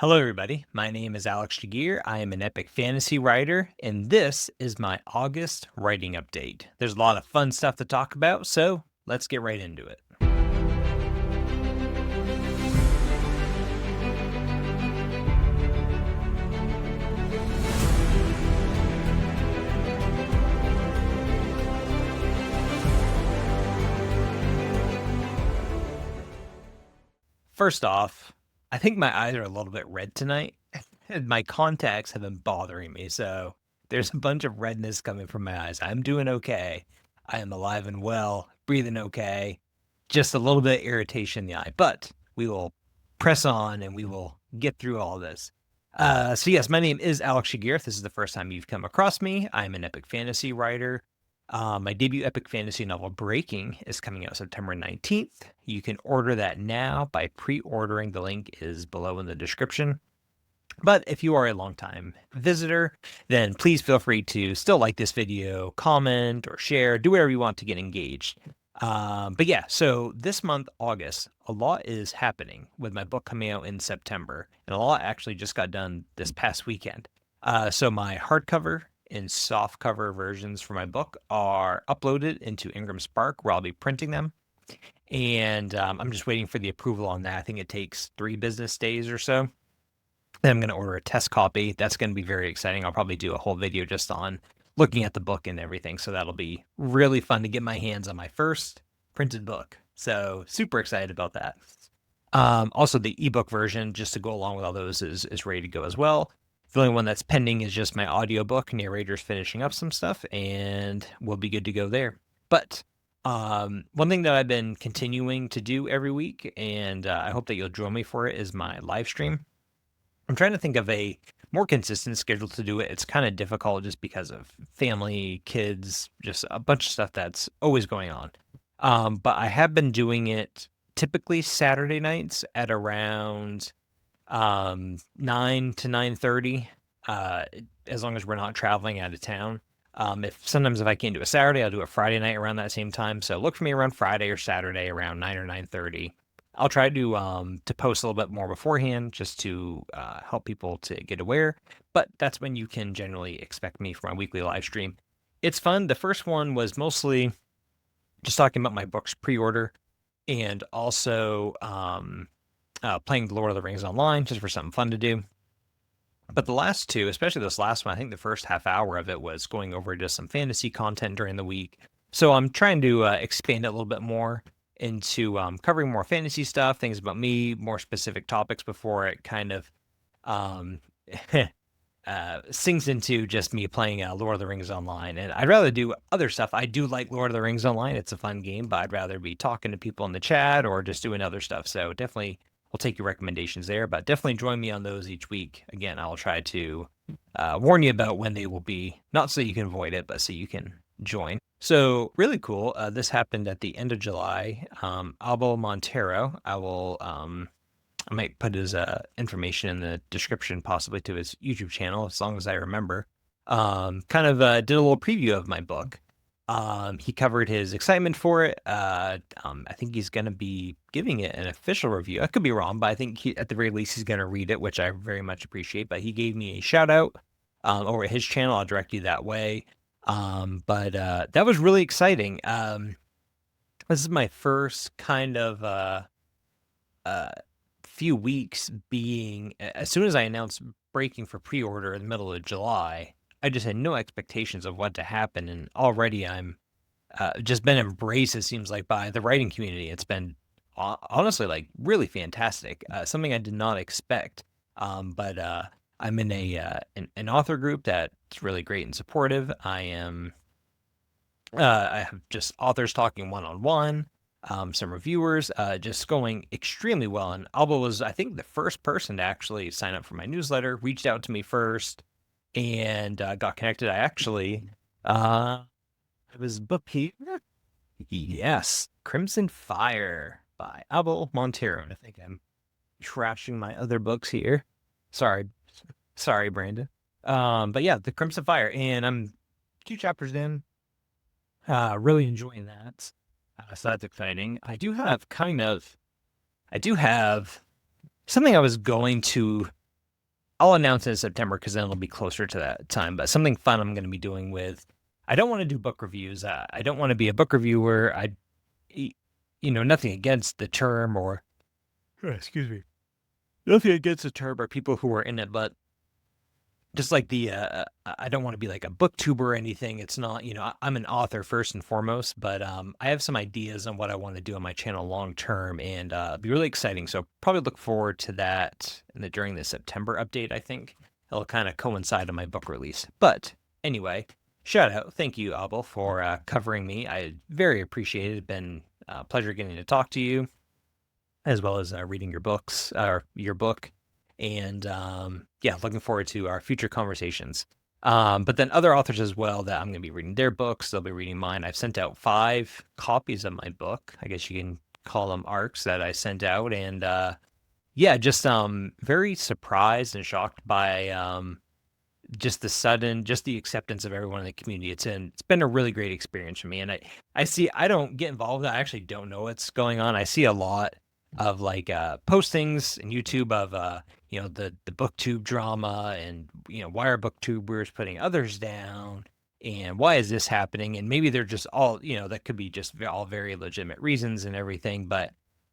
Hello, everybody. My name is Alex Jagir. I am an epic fantasy writer, and this is my August writing update. There's a lot of fun stuff to talk about, so let's get right into it. First off, I think my eyes are a little bit red tonight, and my contacts have been bothering me, so there's a bunch of redness coming from my eyes. I'm doing okay. I am alive and well, breathing okay. Just a little bit of irritation in the eye, but we will press on and we will get through all this. So yes, my name is Alex Shagir. If this is the first time you've come across me, I'm an epic fantasy writer. My debut epic fantasy novel, Breaking, is coming out September 19th. You can order that now by pre-ordering. The link is below in the description. But if you are a longtime visitor, then please feel free to still like this video, comment, or share, do whatever you want to get engaged. But yeah, so this month, August, a lot is happening with my book coming out in September, and a lot actually just got done this past weekend. So my hardcover and softcover versions for my book are uploaded into Ingram Spark, where I'll be printing them. And I'm just waiting for the approval on that. I think it takes 3 business days or so. Then I'm going to order a test copy. That's going to be very exciting. I'll probably do a whole video just on looking at the book and everything. So that'll be really fun to get my hands on my first printed book. So super excited about that. Also, the ebook version, just to go along with all those, is ready to go as well. The only one that's pending is just my audiobook. Narrator's finishing up some stuff, and we'll be good to go there. But one thing that I've been continuing to do every week, and I hope that you'll join me for it, is my live stream. I'm trying to think of a more consistent schedule to do it. It's kind of difficult just because of family, kids, just a bunch of stuff that's always going on. But I have been doing it typically Saturday nights at around 9 to 9:30, as long as we're not traveling out of town. If I can't do a Saturday, I'll do a Friday night around that same time. So look for me around Friday or Saturday around 9 or 9:30. I'll try to post a little bit more beforehand just to help people to get aware. But that's when you can generally expect me for my weekly live stream. It's fun. The first one was mostly just talking about my book's pre-order and also playing Lord of the Rings online just for something fun to do. But the last two, especially this last one, I think the first half hour of it was going over just some fantasy content during the week. So I'm trying to expand it a little bit more into covering more fantasy stuff, things about me, more specific topics before it kind of sinks into just me playing Lord of the Rings online. And I'd rather do other stuff. I do like Lord of the Rings online. It's a fun game, but I'd rather be talking to people in the chat or just doing other stuff. So definitely we'll take your recommendations there, but definitely join me on those each week. Again, I'll try to warn you about when they will be, not so you can avoid it, but so you can join. So really cool. This happened at the end of July. Albo Montero, I might put his information in the description, possibly to his YouTube channel, as long as I remember. Kind of did a little preview of my book. He covered his excitement for it. I think he's going to be giving it an official review. I could be wrong, but I think at the very least he's going to read it, which I very much appreciate. But he gave me a shout out over at his channel. I'll direct you that way. But that was really exciting. This is my first kind of few weeks being, as soon as I announced Breaking for pre-order in the middle of July, I just had no expectations of what to happen, and already I'm just been embraced, it seems like, by the writing community. It's been honestly like really fantastic, something I did not expect. But I'm in an author group that's really great and supportive. I have just authors talking one-on-one, some reviewers, just going extremely well. And Alba was, I think, the first person to actually sign up for my newsletter, reached out to me first, and got connected. I actually, it was book here. Yes, Crimson Fire by Abel Montero. And I think I'm trashing my other books here. Sorry, Brandon. But yeah, the Crimson Fire, and I'm 2 chapters in. Really enjoying that. So that's exciting. I do have something I was going to I'll announce it in September because then it'll be closer to that time. But something fun I'm going to be doing with. I don't want to do book reviews. I don't want to be a book reviewer. Nothing against the term or excuse me, nothing against the term or people who are in it, but just like I don't want to be like a booktuber or anything. It's not, I'm an author first and foremost, but I have some ideas on what I want to do on my channel long term, and it'll be really exciting. So probably look forward to that during the September update. I think it'll kind of coincide on my book release. But anyway, shout out, thank you, Abel, for covering me. I very appreciate it. It's been a pleasure getting to talk to you, as well as reading your books or your book. And yeah, looking forward to our future conversations. But then other authors as well that I'm going to be reading their books. They'll be reading mine. I've sent out 5 copies of my book. I guess you can call them arcs that I sent out. And yeah, just very surprised and shocked by just the acceptance of everyone in the community it's in. It's been a really great experience for me. And I don't get involved. I actually don't know what's going on. I see a lot of like postings in YouTube of the booktube drama, and why are booktubers putting others down, and why is this happening? And maybe they're just all, that could be just all very legitimate reasons and everything, but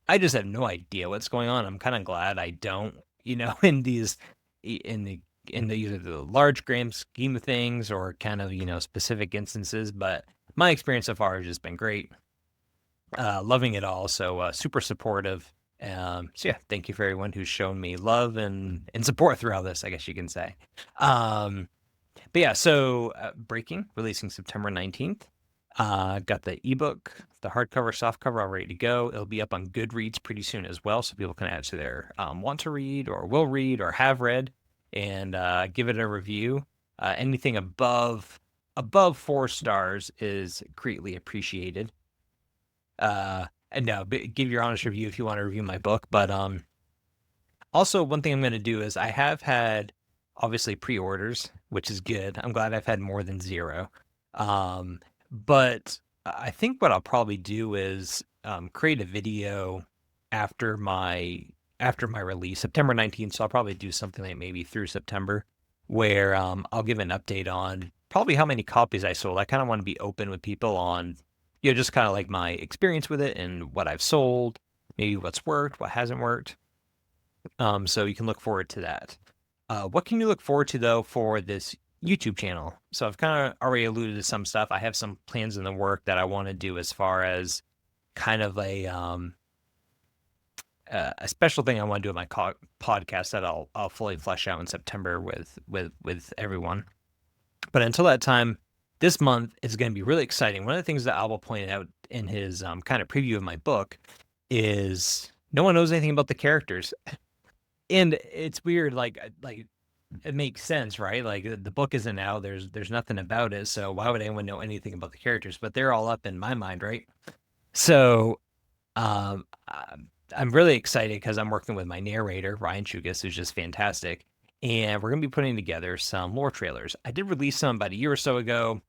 I just have no idea what's going on. I'm kind of glad I don't, in the either the large grand scheme of things or kind of specific instances. But my experience so far has just been great. Loving it all. So super supportive. So yeah, thank you for everyone who's shown me love and support throughout this, I guess you can say. But yeah, so Breaking, releasing September 19th. Got the ebook, the hardcover, softcover all ready to go. It'll be up on Goodreads pretty soon as well, so people can add to their want to read or will read or have read, and give it a review. Anything above 4 stars is greatly appreciated. And no, give your honest review if you want to review my book. But also one thing I'm going to do is I have had obviously pre-orders, which is good. I'm glad I've had more than 0. But I think what I'll probably do is create a video after my release, September 19th. So I'll probably do something like maybe through September, where I'll give an update on probably how many copies I sold. I kind of want to be open with people on, just kind of like my experience with it and what I've sold, maybe what's worked, what hasn't worked. So you can look forward to that. What can you look forward to though for this YouTube channel? So I've kind of already alluded to some stuff. I have some plans in the work that I want to do as far as kind of a special thing I want to do with my podcast that I'll fully flesh out in September with everyone. But until that time, this month is going to be really exciting. One of the things that Albert pointed out in his kind of preview of my book is no one knows anything about the characters. And it's weird, like it makes sense, right? Like the book isn't out, there's nothing about it, so why would anyone know anything about the characters? But they're all up in my mind, right? So I'm really excited because I'm working with my narrator, Ryan Chugas, who's just fantastic. And we're going to be putting together some lore trailers. I did release some about a year or so ago.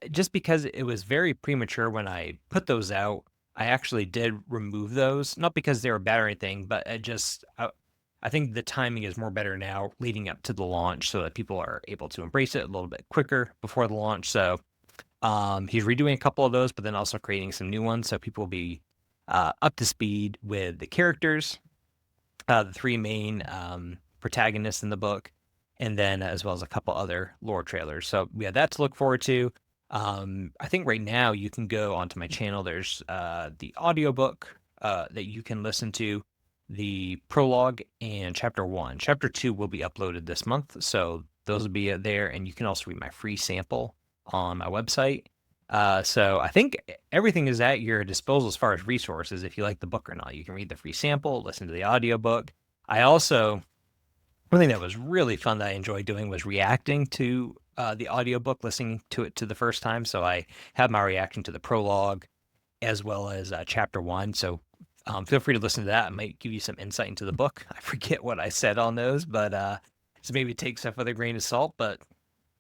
Just because it was very premature when I put those out, I actually did remove those. Not because they were bad or anything, but I think the timing is more better now leading up to the launch so that people are able to embrace it a little bit quicker before the launch. So he's redoing a couple of those, but then also creating some new ones so people will be up to speed with the characters, the 3 main protagonists in the book, and then as well as a couple other lore trailers. So yeah, that to look forward to. I think right now you can go onto my channel. There's the audiobook that you can listen to, the prologue, and chapter 1. Chapter 2 will be uploaded this month, so those will be there, and you can also read my free sample on my website. So I think everything is at your disposal as far as resources. If you like the book or not, you can read the free sample, listen to the audiobook. One thing that was really fun that I enjoyed doing was reacting to the audiobook, listening to it to the first time. So I have my reaction to the prologue as well as chapter 1. So feel free to listen to that. It might give you some insight into the book. I forget what I said on those, but so maybe take stuff with a grain of salt, but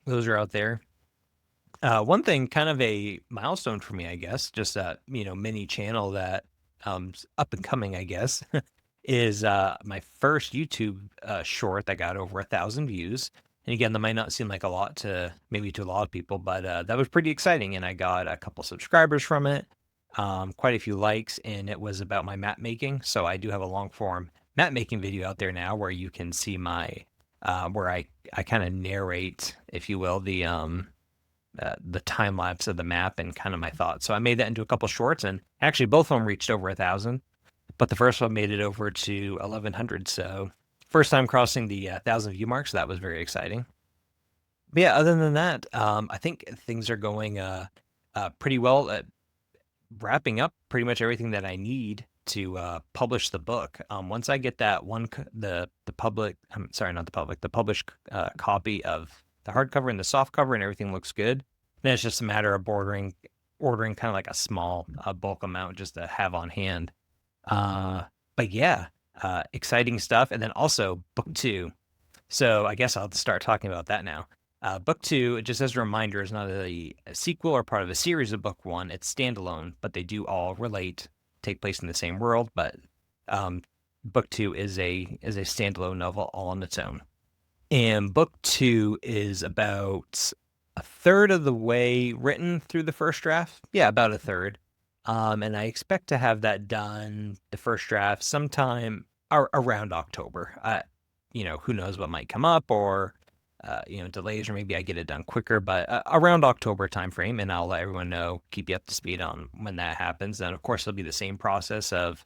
those are out there. One thing, kind of a milestone for me, I guess, just a mini channel that up and coming, I guess, is my first YouTube short that got over 1,000 views. And again, that might not seem like a lot to maybe to a lot of people, but that was pretty exciting. And I got a couple subscribers from it, quite a few likes, and it was about my map making. So I do have a long form map making video out there now where you can see my where I kind of narrate, if you will, the time lapse of the map and kind of my thoughts. So I made that into a couple shorts, and actually both of them reached over 1,000. But the first one made it over to 1,100. So first time crossing the 1,000 view mark. So that was very exciting. But yeah, other than that, I think things are going pretty well at wrapping up pretty much everything that I need to publish the book. Once I get that the public, I'm sorry, not the public, the published copy of the hardcover and the soft cover and everything looks good, then it's just a matter of ordering kind of like a small bulk amount just to have on hand. But yeah, exciting stuff. And then also book two. So I guess I'll start talking about that now. Book two, just as a reminder, is not a sequel or part of a series of book one. It's standalone, but they do all relate, take place in the same world. But book two is a standalone novel all on its own. And book two is about a third of the way written through the first draft. Yeah, about a third. And I expect to have that done, the first draft, sometime around October. Who knows what might come up, or delays, or maybe I get it done quicker, but around October timeframe, and I'll let everyone know, keep you up to speed on when that happens. And of course, it'll be the same process of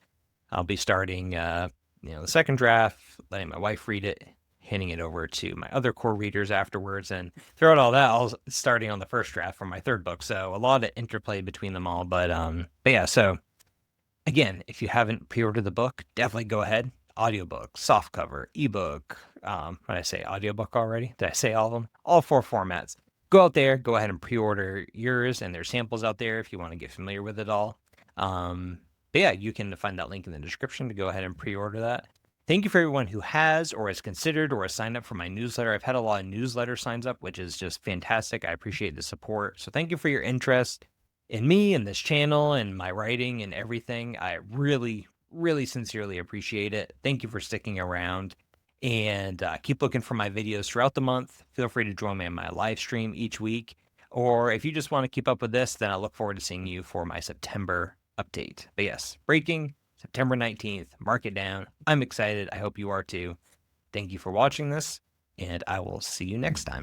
I'll be starting, the second draft, letting my wife read it, handing it over to my other core readers afterwards, and throughout all that, I'll starting on the first draft for my third book. So a lot of interplay between them all, but yeah. So again, if you haven't pre-ordered the book, definitely go ahead. Audiobook, softcover, ebook. Did I say audiobook already? Did I say all of them? All four formats. Go out there, go ahead and pre-order yours, and there's samples out there if you want to get familiar with it all. But yeah, you can find that link in the description to go ahead and pre-order that. Thank you for everyone who has or has considered or has signed up for my newsletter. I've had a lot of newsletter signs up, which is just fantastic. I appreciate the support. So thank you for your interest in me and this channel and my writing and everything. I really, really sincerely appreciate it. Thank you for sticking around, and keep looking for my videos throughout the month. Feel free to join me on my live stream each week. Or if you just want to keep up with this, then I look forward to seeing you for my September update. But yes, breaking September 19th, mark it down. I'm excited. I hope you are too. Thank you for watching this, and I will see you next time.